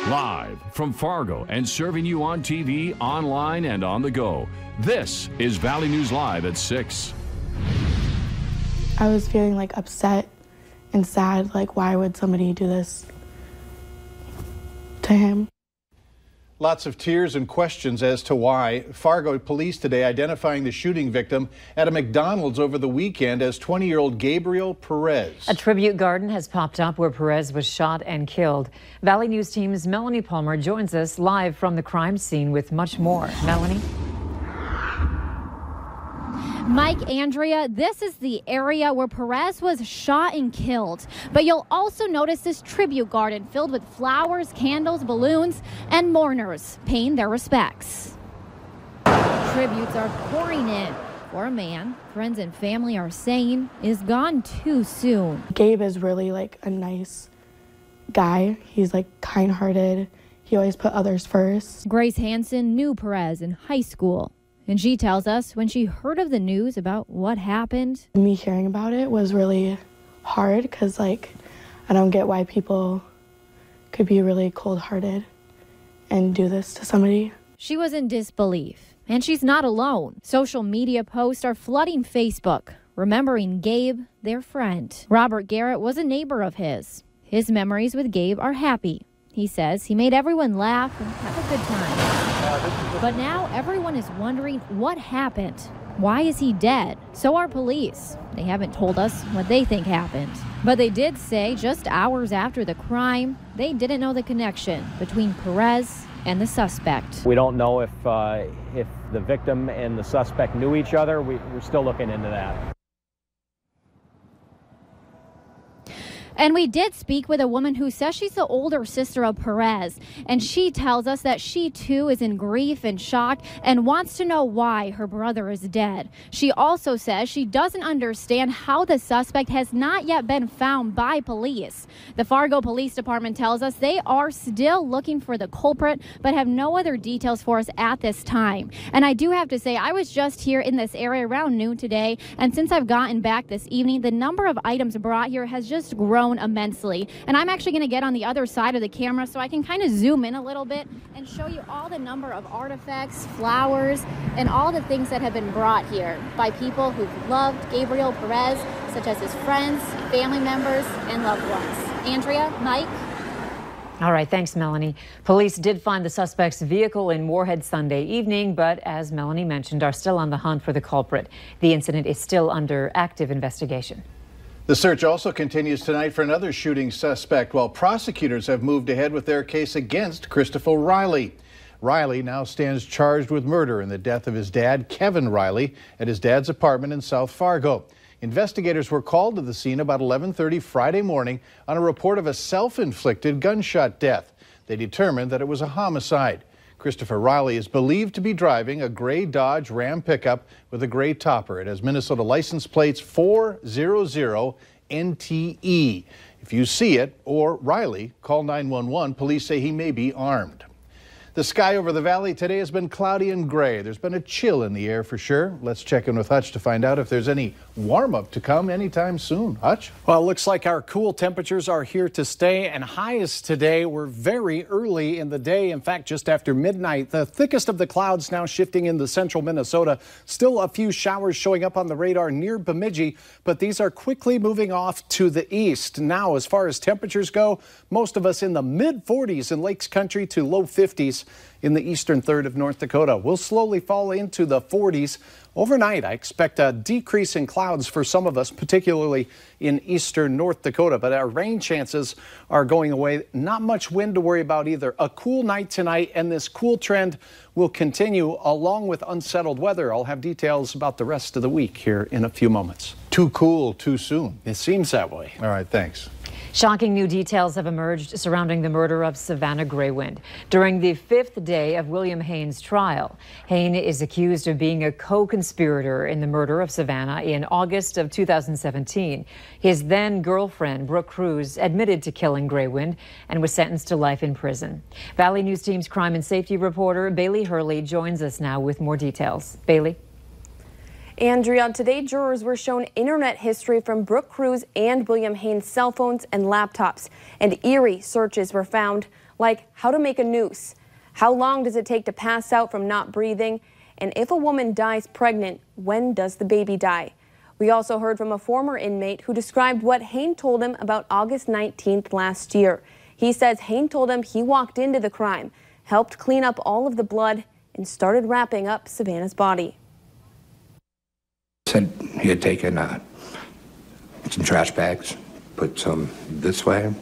Live from Fargo and serving you on TV, online, and on the go. This is Valley News Live at 6. I was feeling like upset and sad, like why would somebody do this to him? Lots of tears and questions as to why. Fargo police today identifying the shooting victim at a McDonald's over the weekend as 20-year-old Gabriel Perez. A tribute garden has popped up where Perez was shot and killed. Valley News Team's Melanie Palmer joins us live from the crime scene with much more. Melanie? Mike, Andrea, this is the area where Perez was shot and killed. But you'll also notice this tribute garden filled with flowers, candles, balloons, and mourners paying their respects. Tributes are pouring in for a man friends and family are saying is gone too soon. Gabe is really like a nice guy. He's like kind-hearted. He always put others first. Grace Hansen knew Perez in high school. And she tells us when she heard of the news about what happened. Me hearing about it was really hard because, like, I don't get why people could be really cold-hearted and do this to somebody. She was in disbelief, and she's not alone. Social media posts are flooding Facebook, remembering Gabe, their friend. Robert Garrett was a neighbor of his. His memories with Gabe are happy. He says he made everyone laugh and have a good time. But now everyone is wondering what happened. Why is he dead? So are police. They haven't told us what they think happened. But they did say just hours after the crime, they didn't know the connection between Perez and the suspect. We don't know if the victim and the suspect knew each other. We're still looking into that. And we did speak with a woman who says she's the older sister of Perez, and she tells us that she too is in grief and shock and wants to know why her brother is dead. She also says she doesn't understand how the suspect has not yet been found by police. The Fargo Police Department tells us they are still looking for the culprit, but have no other details for us at this time. And I do have to say, I was just here in this area around noon today, and since I've gotten back this evening, the number of items brought here has just grown immensely. And I'm actually going to get on the other side of the camera so I can kind of zoom in a little bit and show you all the number of artifacts, flowers, and all the things that have been brought here by people who've loved Gabriel Perez, such as his friends, family members, and loved ones. Andrea, Mike? All right, thanks, Melanie. Police did find the suspect's vehicle in Moorhead Sunday evening, but as Melanie mentioned, are still on the hunt for the culprit. The incident is still under active investigation. The search also continues tonight for another shooting suspect while prosecutors have moved ahead with their case against Christopher Riley. Riley now stands charged with murder in the death of his dad, Kevin Riley, at his dad's apartment in South Fargo. Investigators were called to the scene about 11:30 Friday morning on a report of a self-inflicted gunshot death. They determined that it was a homicide. Christopher Riley is believed to be driving a gray Dodge Ram pickup with a gray topper. It has Minnesota license plates 400 NTE. If you see it or Riley, call 911. Police say he may be armed. The sky over the valley today has been cloudy and gray. There's been a chill in the air for sure. Let's check in with Hutch to find out if there's any warm-up to come anytime soon. Hutch? Well, it looks like our cool temperatures are here to stay, and highs today were very early in the day. In fact, just after midnight, the thickest of the clouds now shifting into central Minnesota. Still a few showers showing up on the radar near Bemidji, but these are quickly moving off to the east. Now, as far as temperatures go, most of us in the mid-40s in Lakes Country to low 50s in the eastern third of North Dakota. We'll slowly fall into the 40s. Overnight, I expect a decrease in clouds for some of us, particularly in eastern North Dakota, but our rain chances are going away. Not much wind to worry about either. A cool night tonight, and this cool trend will continue along with unsettled weather. I'll have details about the rest of the week here in a few moments. Too cool, too soon. It seems that way. All right, thanks. Shocking new details have emerged surrounding the murder of Savannah Greywind. During the 5th day of William Haynes' trial, Haynes is accused of being a co-conspirator in the murder of Savannah in August of 2017. His then-girlfriend, Brooke Cruz, admitted to killing Greywind and was sentenced to life in prison. Valley News Team's crime and safety reporter Bailey Hurley joins us now with more details. Bailey? Andrea, today jurors were shown internet history from Brooke Cruz and William Haynes' cell phones and laptops, and eerie searches were found like how to make a noose, how long does it take to pass out from not breathing, and if a woman dies pregnant, when does the baby die? We also heard from a former inmate who described what Hayne told him about August 19th last year. He says Hayne told him he walked into the crime, helped clean up all of the blood, and started wrapping up Savannah's body. Said he had taken some trash bags, put some this way,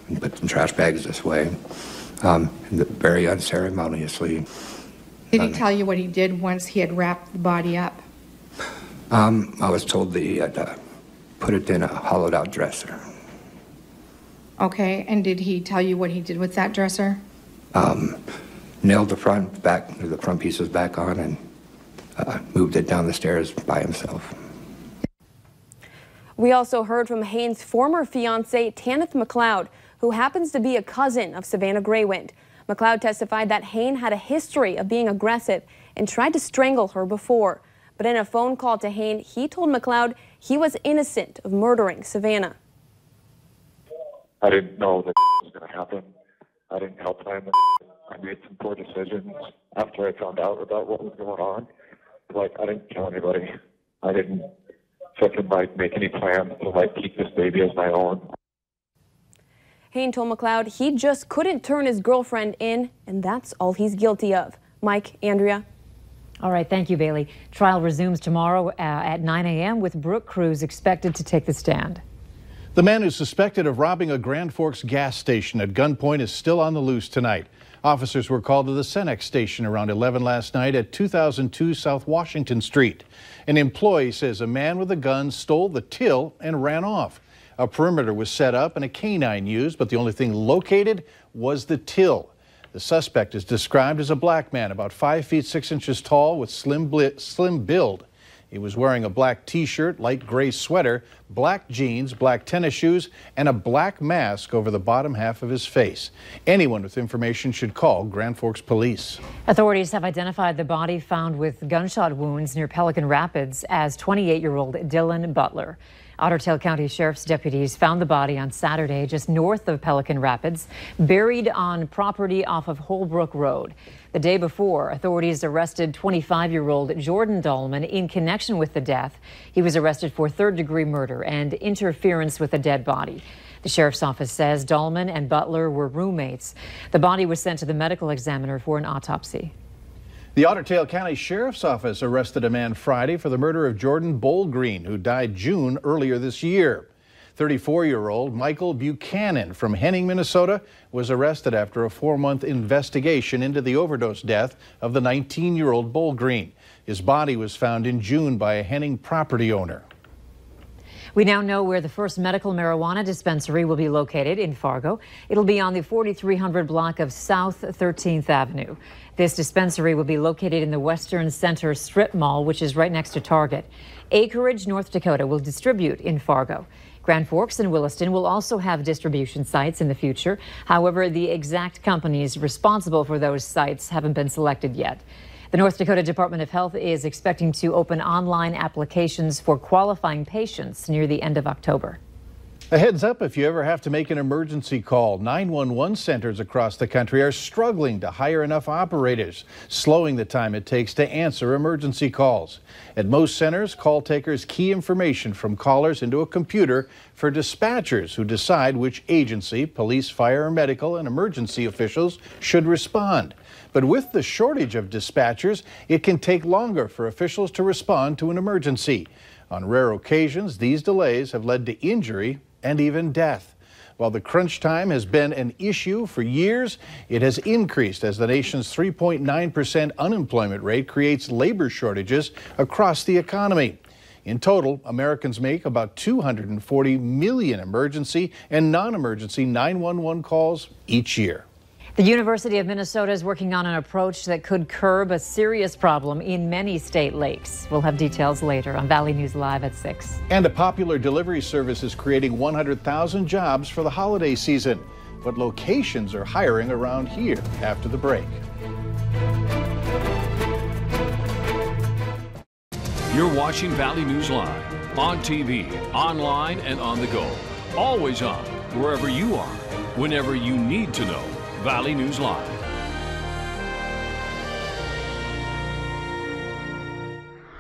and put some trash bags this way, very unceremoniously. Did he tell you what he did once he had wrapped the body up? I was told that he had put it in a hollowed out dresser. Okay, and did he tell you what he did with that dresser? Nailed the front pieces back on and moved it down the stairs by himself. We also heard from Hayne's former fiancée, Tanith McLeod, who happens to be a cousin of Savannah Greywind. McLeod testified that Hayne had a history of being aggressive and tried to strangle her before. But in a phone call to Hayne, he told McLeod he was innocent of murdering Savannah. I didn't know that was going to happen. I didn't help plan it. I made some poor decisions after I found out about what was going on. Like, I didn't kill anybody. I didn't make any plans to keep this baby as my own. Hayne told McLeod he just couldn't turn his girlfriend in, and that's all he's guilty of. Mike, Andrea. All right, thank you, Bailey. Trial resumes tomorrow at 9 a.m. with Brooke Cruz expected to take the stand. The man who's suspected of robbing a Grand Forks gas station at gunpoint is still on the loose tonight. Officers were called to the Cenex station around 11 last night at 2002 South Washington Street. An employee says a man with a gun stole the till and ran off. A perimeter was set up and a canine used, but the only thing located was the till. The suspect is described as a black man, about 5 feet 6 inches tall with slim build. He was wearing a black t-shirt, light gray sweater, black jeans, black tennis shoes, and a black mask over the bottom half of his face. Anyone with information should call Grand Forks Police. Authorities have identified the body found with gunshot wounds near Pelican Rapids as 28-year-old Dylan Butler. Otter Tail County Sheriff's deputies found the body on Saturday just north of Pelican Rapids, buried on property off of Holbrook Road. The day before, authorities arrested 25-year-old Jordan Dahlman in connection with the death. He was arrested for third-degree murder and interference with a dead body. The sheriff's office says Dahlman and Butler were roommates. The body was sent to the medical examiner for an autopsy. The Otter Tail County Sheriff's Office arrested a man Friday for the murder of Jordan Bolgreen, who died June earlier this year. 34-year-old Michael Buchanan from Henning, Minnesota, was arrested after a 4-month investigation into the overdose death of the 19-year-old Bolgreen. His body was found in June by a Henning property owner. We now know where the first medical marijuana dispensary will be located in Fargo. It'll be on the 4300 block of South 13th Avenue. This dispensary will be located in the Western Center Strip Mall, which is right next to Target. Acreage, North Dakota will distribute in Fargo. Grand Forks and Williston will also have distribution sites in the future. However, the exact companies responsible for those sites haven't been selected yet. The North Dakota Department of Health is expecting to open online applications for qualifying patients near the end of October. A heads up if you ever have to make an emergency call. 911 centers across the country are struggling to hire enough operators, slowing the time it takes to answer emergency calls. At most centers, call takers key information from callers into a computer for dispatchers who decide which agency, police, fire, medical, and emergency officials should respond. But with the shortage of dispatchers, it can take longer for officials to respond to an emergency. On rare occasions, these delays have led to injury and even death. While the crunch time has been an issue for years, it has increased as the nation's 3.9% unemployment rate creates labor shortages across the economy. In total, Americans make about 240 million emergency and non-emergency 911 calls each year. The University of Minnesota is working on an approach that could curb a serious problem in many state lakes. We'll have details later on Valley News Live at 6. And a popular delivery service is creating 100,000 jobs for the holiday season. What locations are hiring around here after the break? You're watching Valley News Live on TV, online, and on the go. Always on, wherever you are, whenever you need to know. Valley News Live.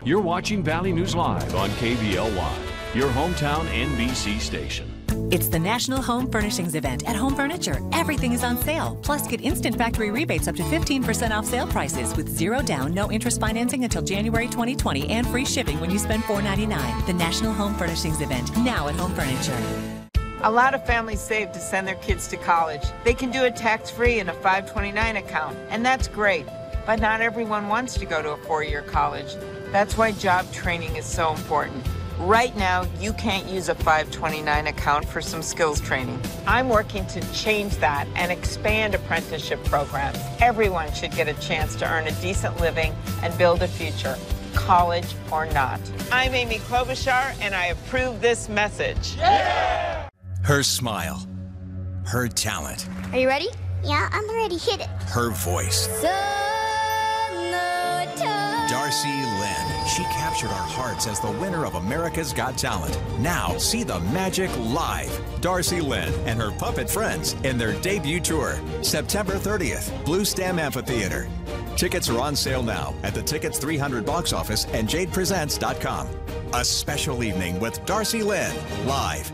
You're watching Valley News Live on KVLY, your hometown NBC station. It's the National Home Furnishings event at Home Furniture. Everything is on sale. Plus, get instant factory rebates up to 15% off sale prices with zero down, no interest financing until January 2020, and free shipping when you spend $4.99. The National Home Furnishings event, now at Home Furniture. A lot of families save to send their kids to college. They can do it tax-free in a 529 account, and that's great. But not everyone wants to go to a four-year college. That's why job training is so important. Right now, you can't use a 529 account for some skills training. I'm working to change that and expand apprenticeship programs. Everyone should get a chance to earn a decent living and build a future, college or not. I'm Amy Klobuchar, and I approve this message. Yeah! Her smile, her talent. Are you ready? Yeah, I'm ready. Hit it. Her voice. Darcy Lynn. She captured our hearts as the winner of America's Got Talent. Now, see the magic live. Darcy Lynn and her puppet friends in their debut tour, September 30th, Blue Stem Amphitheater. Tickets are on sale now at the Tickets 300 box office and jadepresents.com. A special evening with Darcy Lynn, live.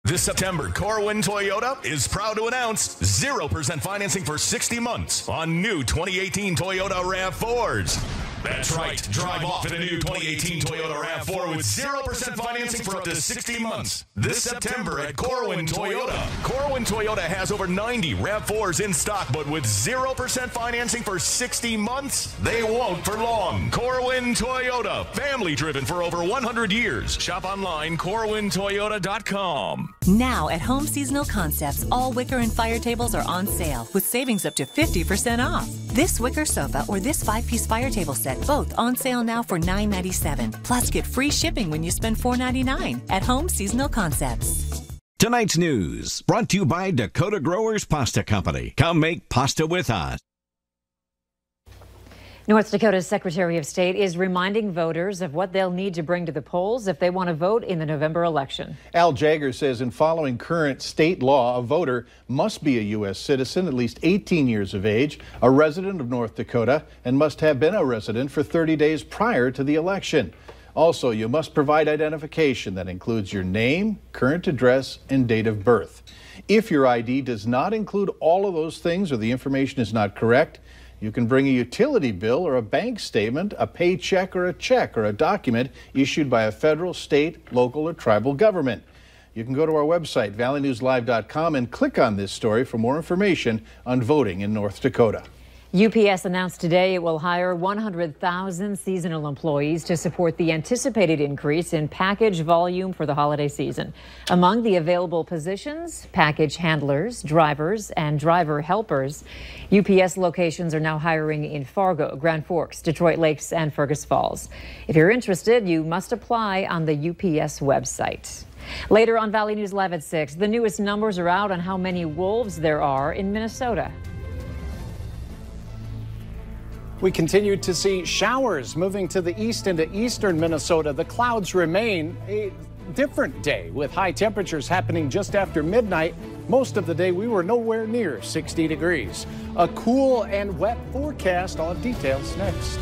This September, Corwin Toyota is proud to announce 0% financing for 60 months on new 2018 Toyota RAV4s. That's right. Drive off in a new 2018 Toyota RAV4 with 0% financing for up to 60 months. This September at Corwin Toyota. Corwin Toyota has over 90 RAV4s in stock, but with 0% financing for 60 months, they won't for long. Corwin Toyota. Family driven for over 100 years. Shop online, corwintoyota.com. Now at Home Seasonal Concepts, all wicker and fire tables are on sale with savings up to 50% off. This wicker sofa or this 5-piece fire table set, both on sale now for $9.97. Plus, get free shipping when you spend $4.99 at Home Seasonal Concepts. Tonight's news brought to you by Dakota Growers Pasta Company. Come make pasta with us. North Dakota's Secretary of State is reminding voters of what they'll need to bring to the polls if they want to vote in the November election. Al Jagger says in following current state law, a voter must be a U.S. citizen, at least 18 years of age, a resident of North Dakota, and must have been a resident for 30 days prior to the election. Also, you must provide identification that includes your name, current address, and date of birth. If your ID does not include all of those things or the information is not correct, you can bring a utility bill or a bank statement, a paycheck or a check or a document issued by a federal, state, local, or tribal government. You can go to our website, valleynewslive.com, and click on this story for more information on voting in North Dakota. UPS announced today it will hire 100,000 seasonal employees to support the anticipated increase in package volume for the holiday season. Among the available positions, package handlers, drivers, and driver helpers. UPS locations are now hiring in Fargo, Grand Forks, Detroit Lakes, and Fergus Falls. If you're interested, you must apply on the UPS website. Later on Valley News Live at 6, the newest numbers are out on how many wolves there are in Minnesota. We continue to see showers moving to the east into eastern Minnesota. The clouds remain a different day with high temperatures happening just after midnight. Most of the day we were nowhere near 60 degrees. A cool and wet forecast. I'll have details next.